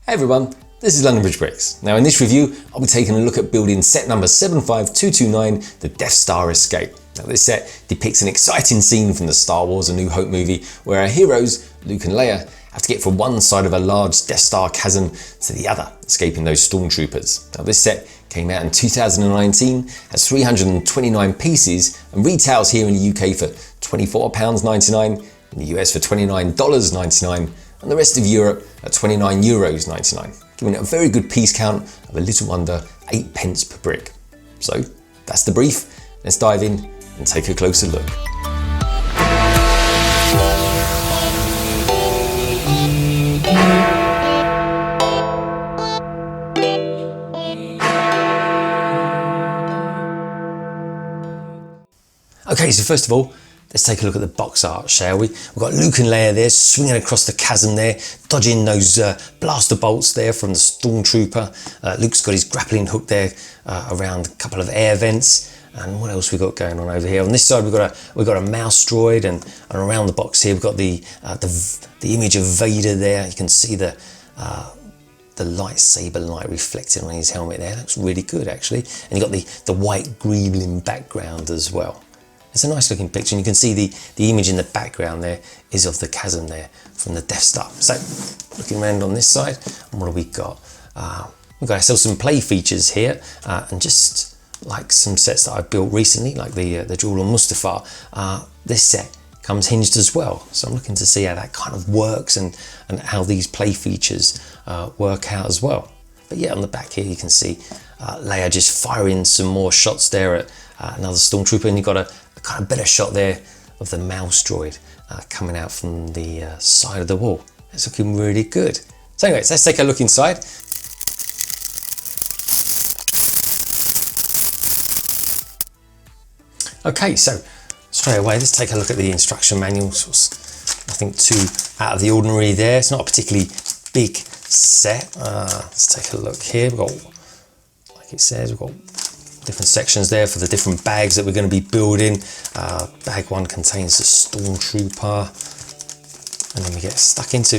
Hey everyone, this is London Bridge Bricks. Now in this review, I'll be taking a look at building set number 75229, the Death Star Escape. Now this set depicts an exciting scene from the Star Wars A New Hope movie where our heroes, Luke and Leia, have to get from one side of a large Death Star chasm to the other, escaping those stormtroopers. Now this set came out in 2019, has 329 pieces and retails here in the UK for £24.99, in the US for $29.99, and the rest of Europe at €29.99, giving it a very good piece count of a little under 8 pence per brick. So that's the brief. Let's dive in and take a closer look. Okay, so first of all, let's take a look at the box art, shall we? We've got Luke and Leia there, swinging across the chasm there, dodging those blaster bolts there from the stormtrooper. Luke's got his grappling hook there around a couple of air vents. And what else we got going on over here? On this side, we've got a mouse droid, and around the box here, we've got the image of Vader there. You can see the lightsaber light reflecting on his helmet there. Looks really good, actually. And you've got the white greebling background as well. It's a nice looking picture, and you can see the image in the background there is of the chasm there from the Death Star. So looking around on this side, and what have we got? We've got ourselves some play features here, and just like some sets that I've built recently, like the Jewel on Mustafar, this set comes hinged as well. So I'm looking to see how that kind of works and how these play features work out as well. But yeah, on the back here you can see Leia just firing some more shots there at another stormtrooper, and you've got a kind of better shot there of the mouse droid coming out from the side of the wall. It's looking really good. So anyways, let's take a look inside. Okay, so straight away, let's take a look at the instruction manual. Nothing too out of the ordinary there. It's not a particularly big set. Let's take a look here. We've got, like it says, we've got different sections there for the different bags that we're going to be building. Bag one contains the stormtrooper, and then we get stuck into,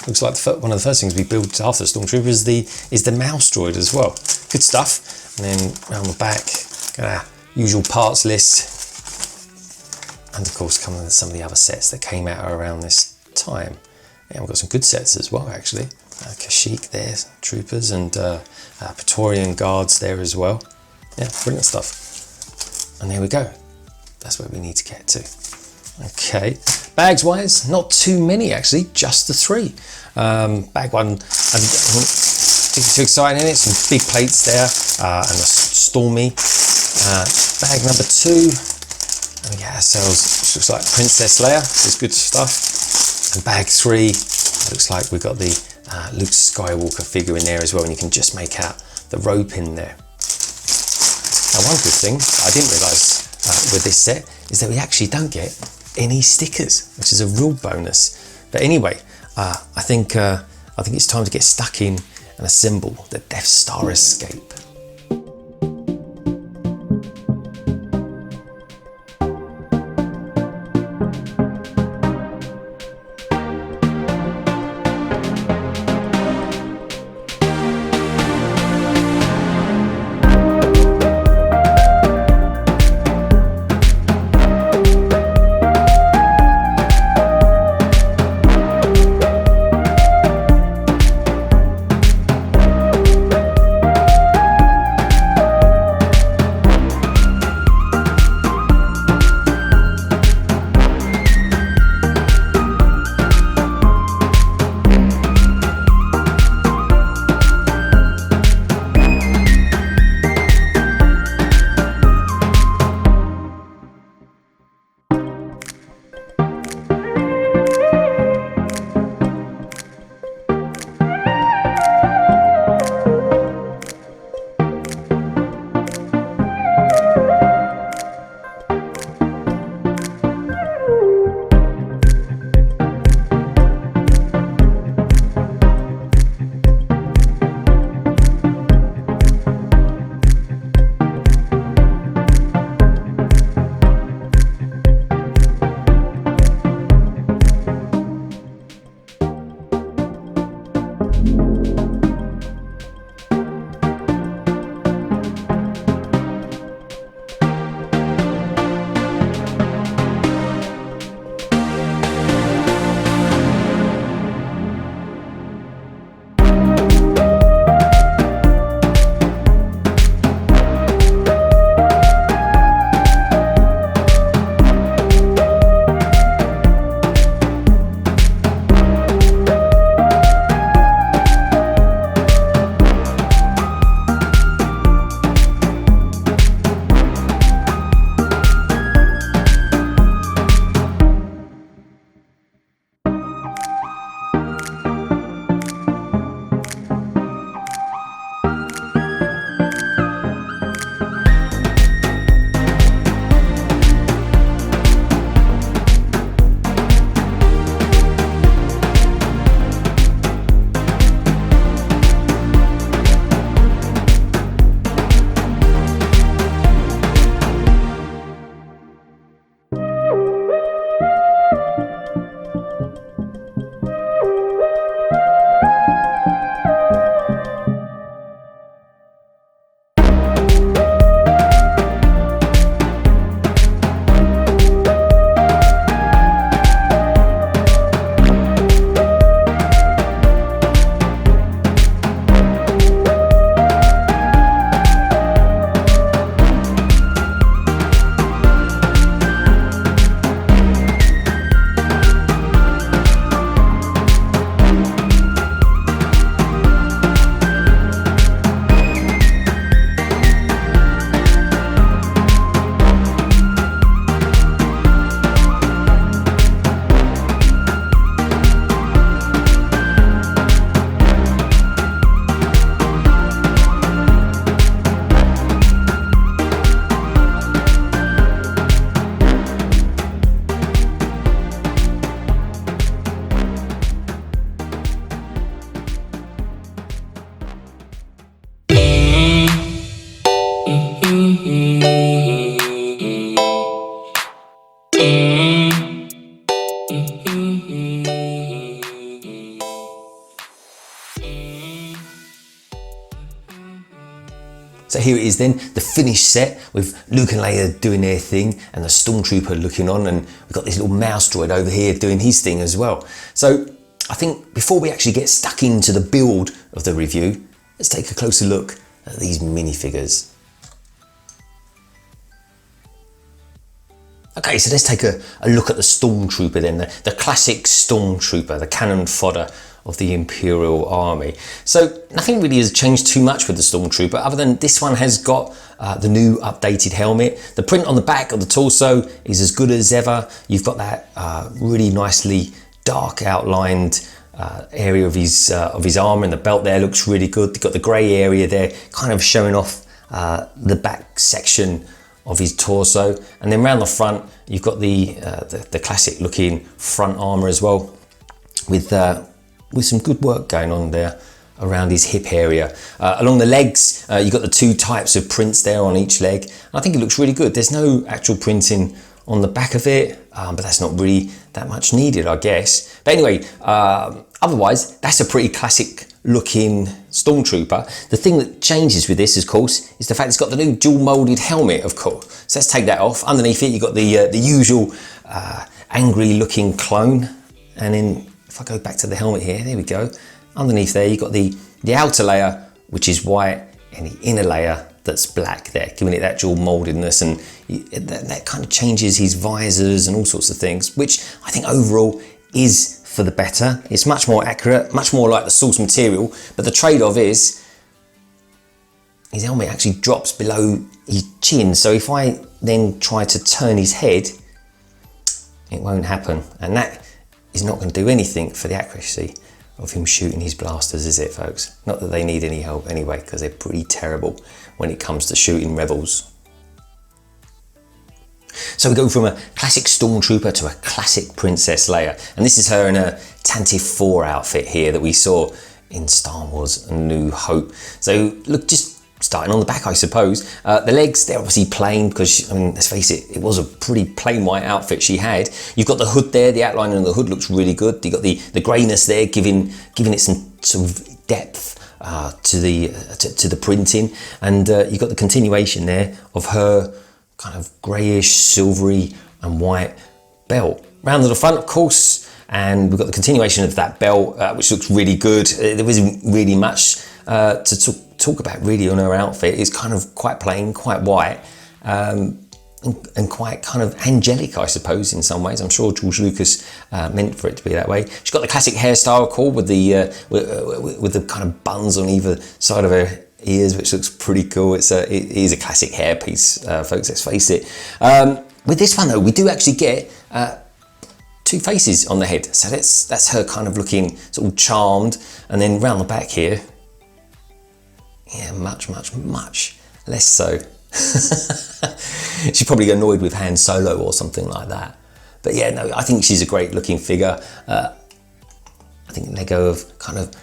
looks like one of the first things we build after the stormtrooper is the mouse droid as well. Good stuff. And then around the back, got our usual parts list, and of course coming with some of the other sets that came out around this time. Yeah, we've got some good sets as well, actually. Kashyyyk there, troopers, and Praetorian guards there as well. Yeah, brilliant stuff. And there we go. That's where we need to get to. Okay, bags wise, not too many actually, just the 3. Bag one, I think too exciting in it. Some big plates there, and a stormy. Bag number 2, and we get ourselves, looks like Princess Leia. It's good stuff. And bag 3, looks like we've got the Luke Skywalker figure in there as well, and you can just make out the rope in there. Now, one good thing I didn't realise with this set is that we actually don't get any stickers, which is a real bonus. But anyway, I think it's time to get stuck in and assemble the Death Star Escape. So here it is then, the finished set with Luke and Leia doing their thing and the Stormtrooper looking on, and we've got this little mouse droid over here doing his thing as well. So I think before we actually get stuck into the build of the review, let's take a closer look at these minifigures. Okay, so let's take a look at the Stormtrooper then, the classic Stormtrooper, the cannon fodder of the Imperial Army. So nothing really has changed too much with the Stormtrooper, other than this one has got the new updated helmet. The print on the back of the torso is as good as ever. You've got that really nicely dark outlined area of his armor, and the belt there looks really good. You've got the grey area there kind of showing off the back section of his torso, and then round the front you've got the classic looking front armor as well, with some good work going on there around his hip area. Along the legs you've got the two types of prints there on each leg. I think it looks really good. There's no actual printing on the back of it, but that's not really that much needed, I guess. But anyway, otherwise that's a pretty classic looking Stormtrooper. The thing that changes with this, of course, is the fact it's got the new dual molded helmet, of course. So let's take that off. Underneath it, you've got the usual angry looking clone. And then if I go back to the helmet here, there we go. Underneath there, you've got the outer layer, which is white, and the inner layer that's black there, giving it that dual moldedness, and that kind of changes his visors and all sorts of things, which I think overall is for the better. It's much more accurate, much more like the source material, but the trade-off is his helmet actually drops below his chin, so if I then try to turn his head, it won't happen, and that is not going to do anything for the accuracy of him shooting his blasters, is it, folks? Not that they need any help anyway, because they're pretty terrible when it comes to shooting rebels. So we go from a classic Stormtrooper to a classic Princess Leia, and this is her in a Tantive 4 outfit here that we saw in Star Wars: A New Hope. So look, just starting on the back, I suppose. The legs, they're obviously plain because, I mean, let's face it, it was a pretty plain white outfit she had. You've got the hood there, the outline on the hood looks really good. You've got the greyness there, giving it some sort of depth to the printing, and you've got the continuation there of her kind of greyish, silvery and white belt. Round to the front, of course, and we've got the continuation of that belt, which looks really good. There isn't really much to talk about really on her outfit. It's kind of quite plain, quite white, and quite kind of angelic, I suppose, in some ways. I'm sure George Lucas meant for it to be that way. She's got the classic hairstyle, of course, with the kind of buns on either side of her ears, which looks pretty cool. It is a classic hairpiece, folks, let's face it. With this one though, we do actually get two faces on the head, so that's her kind of looking sort of charmed, and then round the back here, yeah, much less so. She's probably annoyed with Han Solo or something like that. But yeah, no, I think she's a great looking figure. I think Lego have kind of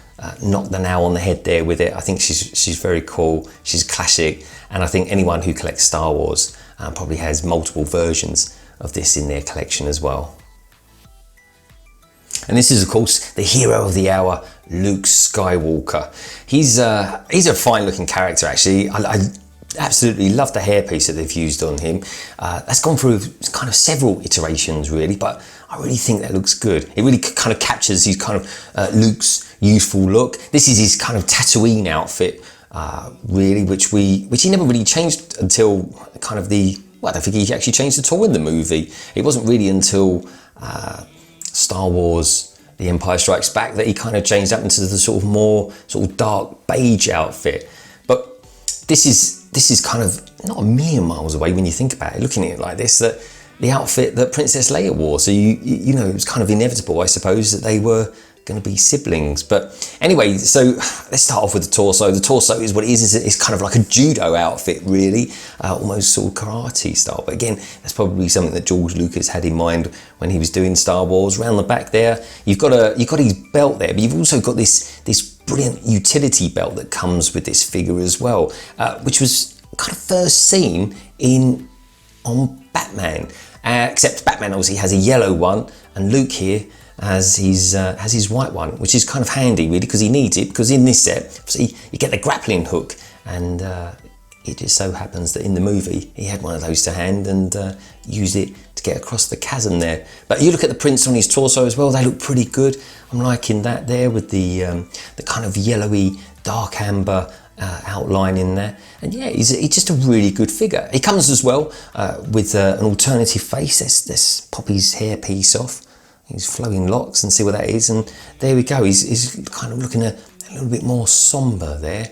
knocked the nail on the head there with it. I think she's very cool. She's classic, and I think anyone who collects Star Wars probably has multiple versions of this in their collection as well. And this is, of course, the hero of the hour, Luke Skywalker. He's a fine looking character, actually. I absolutely love the hairpiece that they've used on him. That's gone through kind of several iterations, really, but I really think that looks good. It really kind of captures his kind of Luke's youthful look. This is his kind of Tatooine outfit, really, which he never really changed until kind of I don't think he actually changed at all in the movie. It wasn't really until Star Wars: The Empire Strikes Back that he kind of changed up into the sort of more sort of dark beige outfit. But this is kind of not a million miles away when you think about it, looking at it like this, that the outfit that Princess Leia wore. So you know, it was kind of inevitable, I suppose, that they were going to be siblings. But anyway, so let's start off with the torso. The torso is what it is. It's kind of like a judo outfit, really, almost sort of karate style. But again, that's probably something that George Lucas had in mind when he was doing Star Wars. Around the back there, you've got his belt there, but you've also got this brilliant utility belt that comes with this figure as well, which was kind of first seen on Batman. Except Batman obviously has a yellow one, and Luke here has his white one, which is kind of handy really, because he needs it, because in this set, obviously, you get the grappling hook, and it just so happens that in the movie he had one of those to hand and used it to get across the chasm there. But you look at the prints on his torso as well, they look pretty good. I'm liking that there with the kind of yellowy dark amber outline in there. And yeah, he's just a really good figure. He comes as well with an alternative face. Let's pop his hair piece off. His flowing locks and see what that is. And there we go, he's kind of looking a little bit more somber there.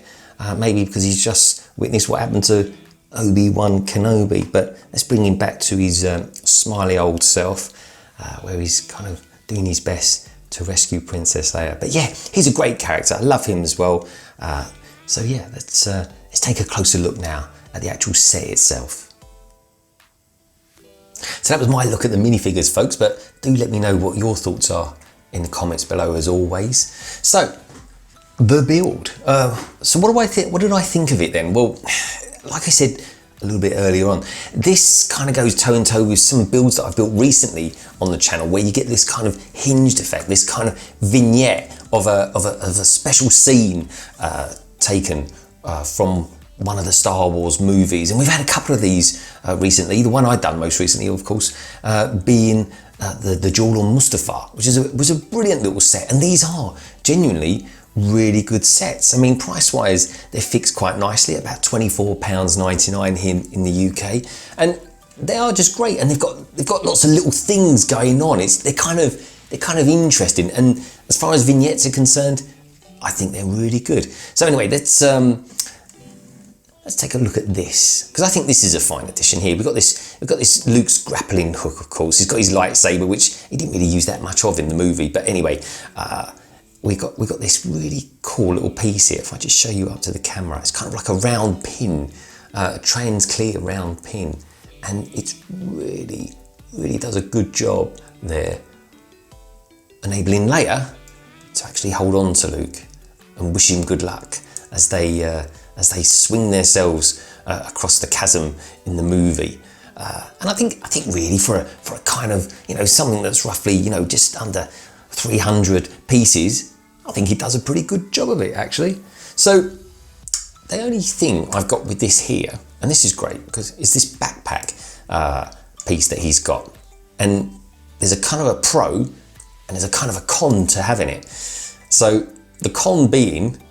Maybe because he's just witnessed what happened to Obi-Wan Kenobi, but let's bring him back to his smiley old self, where he's kind of doing his best to rescue Princess Leia. But yeah, he's a great character. I love him as well. So yeah, let's take a closer look now at the actual set itself. So that was my look at the minifigures, folks, but do let me know what your thoughts are in the comments below as always. So, the build. So what did I think of it then? Well, like I said a little bit earlier on, this kind of goes toe in toe with some builds that I've built recently on the channel, where you get this kind of hinged effect, this kind of vignette of a special scene taken from one of the Star Wars movies. And we've had a couple of these recently. The one I've done most recently, of course, being the Duel on Mustafar, which was a brilliant little set. And these are genuinely really good sets. I mean, price-wise, they're fixed quite nicely at about £24.99 here in the UK, and they are just great. And they've got lots of little things going on. They're kind of interesting. And as far as vignettes are concerned, I think they're really good. So anyway, let's take a look at this, because I think this is a fine addition here. We've got this Luke's grappling hook, of course. He's got his lightsaber, which he didn't really use that much of in the movie. But anyway, we got this really cool little piece here. If I just show you up to the camera, it's kind of like a round pin, a trans clear round pin, and it's really does a good job there, enabling Leia to actually hold on to Luke and wish him good luck as they swing themselves across the chasm in the movie. And I think really for a kind of, something that's roughly, just under 300 pieces, I think he does a pretty good job of it, actually. So the only thing I've got with this here, and this is great because it's this backpack piece that he's got, and there's a kind of a pro and there's a kind of a con to having it. So the con being,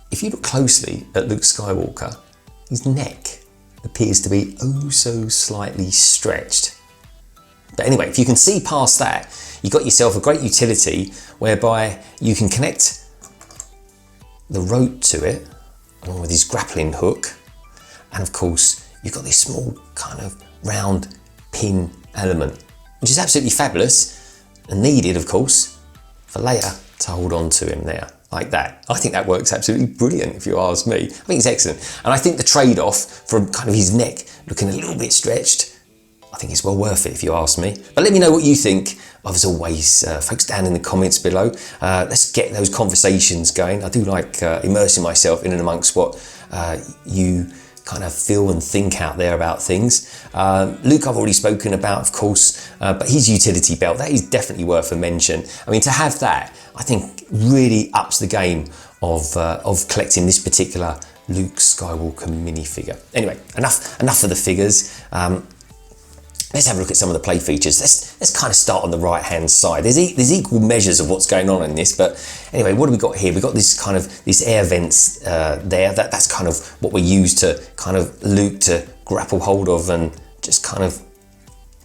if you look closely at Luke Skywalker, his neck appears to be oh so slightly stretched. But anyway, if you can see past that, you've got yourself a great utility whereby you can connect the rope to it along with his grappling hook. And of course, you've got this small kind of round pin element, which is absolutely fabulous and needed, of course, for Leia to hold on to him there. Like that. I think that works absolutely brilliant, if you ask me. I think it's excellent. And I think the trade-off from kind of his neck looking a little bit stretched, I think it's well worth it, if you ask me. But let me know what you think, as always, folks, down in the comments below. Let's get those conversations going. I do like immersing myself in and amongst what you kind of feel and think out there about things. Luke, I've already spoken about, of course, but his utility belt, that is definitely worth a mention. I mean, to have that, I think really ups the game of collecting this particular Luke Skywalker minifigure. Anyway, enough of the figures. Let's have a look at some of the play features. Let's kind of start on the right hand side. There's equal measures of what's going on in this, but anyway, what do we got here? We've got this air vents there. That's kind of what we use to kind of Luke to grapple hold of and just kind of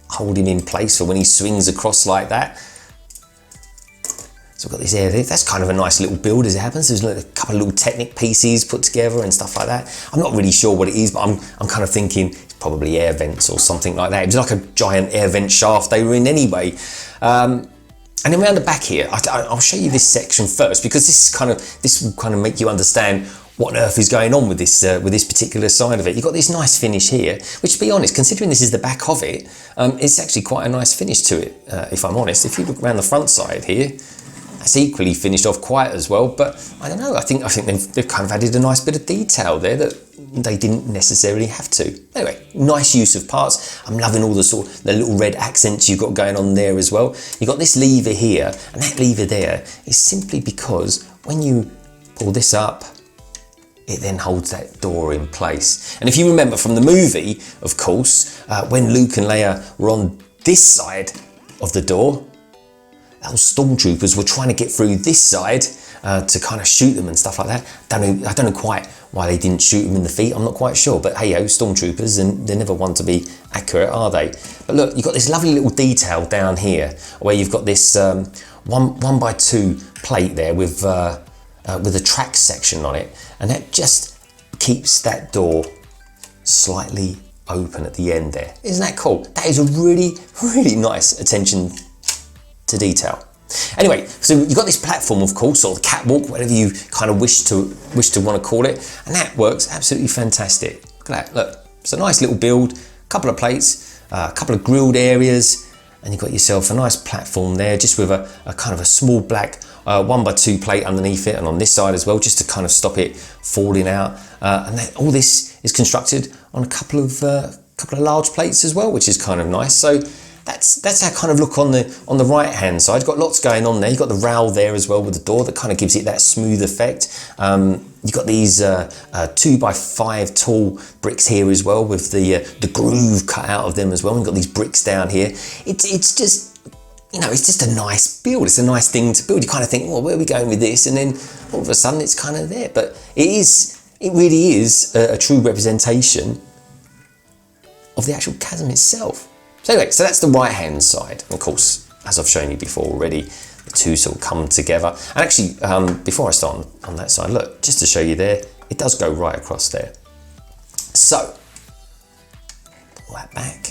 hold him in place for when he swings across like that. So we've got this air there. That's kind of a nice little build as it happens. There's a couple of little Technic pieces put together and stuff like that. I'm not really sure what it is, but I'm kind of thinking it's probably air vents or something like that. It was like a giant air vent shaft they were in anyway. And then around the back here, I'll show you this section first, because this will kind of make you understand what on earth is going on with this particular side of it. You've got this nice finish here, which, to be honest, considering this is the back of it, it's actually quite a nice finish to it, if I'm honest. If you look around the front side here, that's equally finished off quite as well, but I don't know, I think they've kind of added a nice bit of detail there that they didn't necessarily have to. Anyway, nice use of parts. I'm loving all the little red accents you've got going on there as well. You've got this lever here, and that lever there is simply because when you pull this up it then holds that door in place. And if you remember from the movie, of course, when Luke and Leia were on this side of the door, those stormtroopers were trying to get through this side to kind of shoot them and stuff like that. I don't know quite why they didn't shoot them in the feet. I'm not quite sure, but hey, stormtroopers, and they're never one to be accurate, are they? But look, you've got this lovely little detail down here where you've got this 1x2 plate there with a track section on it, and that just keeps that door slightly open at the end there. Isn't that cool? That is a really, really nice attention to detail. Anyway, so you've got this platform, of course, or the catwalk, whatever you kind of wish to want to call it, and that works absolutely fantastic. Look at that, look, it's a nice little build, a couple of plates, a couple of grilled areas, and you've got yourself a nice platform there, just with a kind of a small black 1x2 plate underneath it, and on this side as well, just to kind of stop it falling out. And then all this is constructed on a couple of large plates as well, which is kind of nice. So that's our kind of look on the right hand side. You've got lots going on there. You've got the rail there as well with the door that kind of gives it that smooth effect. You've got these 2x5 tall bricks here as well with the groove cut out of them as well. And you've got these bricks down here. It's just, you know, it's just a nice build. It's a nice thing to build. You kind of think, well, where are we going with this? And then all of a sudden it's kind of there. But it really is a true representation of the actual chasm itself. So anyway, so that's the right hand side. Of course, as I've shown you before already, the two sort of come together. And actually, before I start on that side, look, just to show you there, it does go right across there. So, pull that back.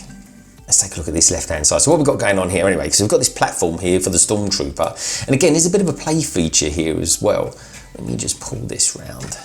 Let's take a look at this left hand side. So what we've got going on here anyway, because we've got this platform here for the stormtrooper. And again, there's a bit of a play feature here as well. Let me just pull this round.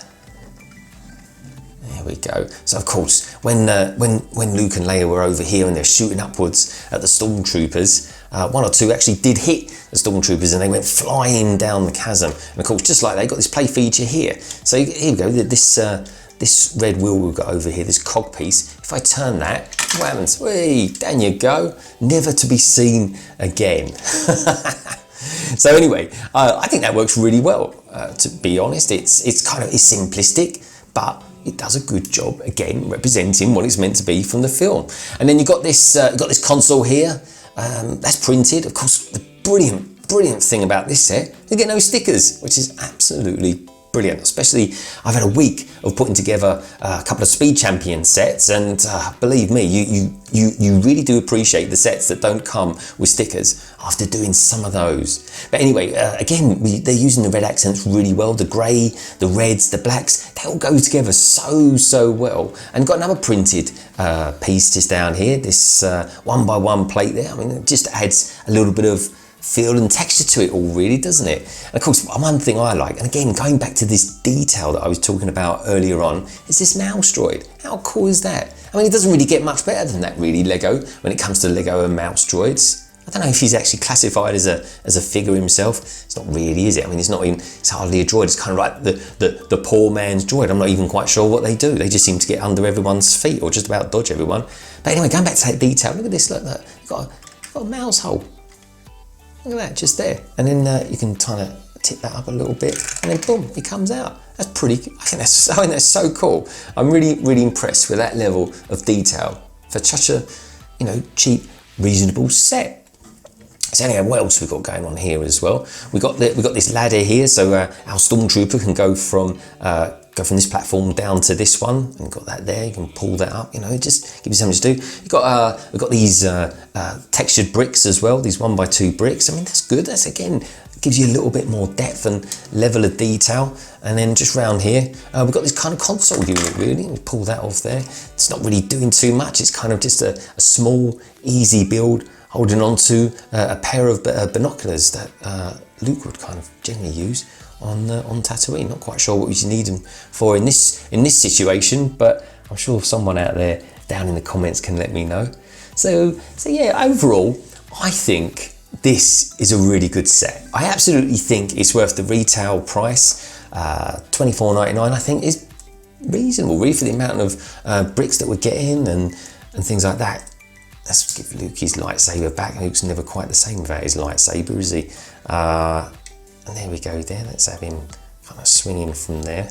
There we go. So of course, when Luke and Leia were over here and they're shooting upwards at the stormtroopers, one or two actually did hit the stormtroopers and they went flying down the chasm. And of course, just like they got this play feature here. So here we go. This red wheel we've got over here, this cog piece. If I turn that, what happens? Whee, down you go. Never to be seen again. So anyway, I think that works really well. To be honest, it's simplistic, but it does a good job, again, representing what it's meant to be from the film. And then you've got this console here. That's printed. Of course, the brilliant thing about this set, you get no stickers, which is absolutely brilliant. Especially, I've had a week of putting together a couple of Speed Champion sets, and believe me, you really do appreciate the sets that don't come with stickers after doing some of those. But anyway, again, they're using the red accents really well. The grey, the reds, the blacks, they all go together so well. And got another printed piece just down here, this 1x1 plate there. I mean, it just adds a little bit of feel and texture to it all, really, doesn't it? And of course, one thing I like, and again, going back to this detail that I was talking about earlier on, is this mouse droid. How cool is that? I mean, it doesn't really get much better than that, really, Lego, when it comes to Lego and mouse droids. I don't know if he's actually classified as a figure himself. It's not really, is it? I mean, it's hardly a droid. It's kind of like the poor man's droid. I'm not even quite sure what they do. They just seem to get under everyone's feet or just about dodge everyone. But anyway, going back to that detail, look at this, look, you've got a mouse hole. Look at that, just there. And then you can kind of tip that up a little bit, and then boom, it comes out. That's pretty, I think that's so cool. I'm really impressed with that level of detail for such a, you know, cheap, reasonable set. So anyway, what else we've got going on here as well? We've got this ladder here, so our stormtrooper can go from this platform down to this one, and you've got that there. You can pull that up. You know, it just gives you something to do. We've got these textured bricks as well. These 1x2 bricks. I mean, that's good. That's again gives you a little bit more depth and level of detail. And then just round here, we've got this kind of console unit. Really, we pull that off there. It's not really doing too much. It's kind of just a small, easy build, holding on to a pair of binoculars that Luke would kind of generally use on Tatooine. Not quite sure what you need them for in this situation, but I'm sure someone out there down in the comments can let me know. So yeah, overall, I think this is a really good set. I absolutely think it's worth the retail price. $24.99 I think is reasonable, really, for the amount of bricks that we're getting and things like that. Let's give Luke his lightsaber back. Luke's never quite the same without his lightsaber, is he? And there we go there. Let's have him kind of swinging from there.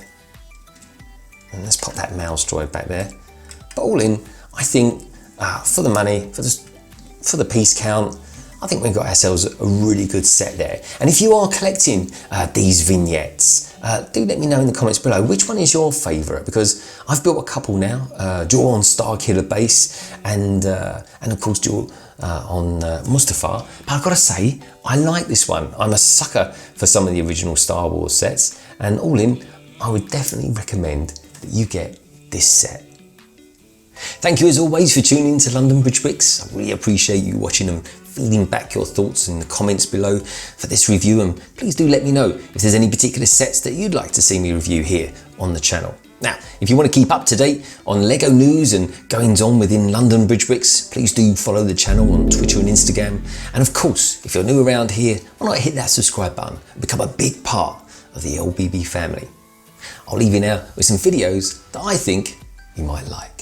And let's pop that mouse droid back there. But all in, I think for the money, for the piece count, I think we've got ourselves a really good set there. And if you are collecting these vignettes, do let me know in the comments below which one is your favourite, because I've built a couple now, dual on Starkiller base and of course dual on Mustafar. But I've got to say, I like this one. I'm a sucker for some of the original Star Wars sets, and all in, I would definitely recommend that you get this set. Thank you as always for tuning in to London Bridge Bricks. I really appreciate you watching and feeding back your thoughts in the comments below for this review, and please do let me know if there's any particular sets that you'd like to see me review here on the channel. Now, if you want to keep up to date on LEGO news and goings on within London Bridge Bricks, please do follow the channel on Twitter and Instagram. And of course, if you're new around here, why not hit that subscribe button and become a big part of the LBB family. I'll leave you now with some videos that I think you might like.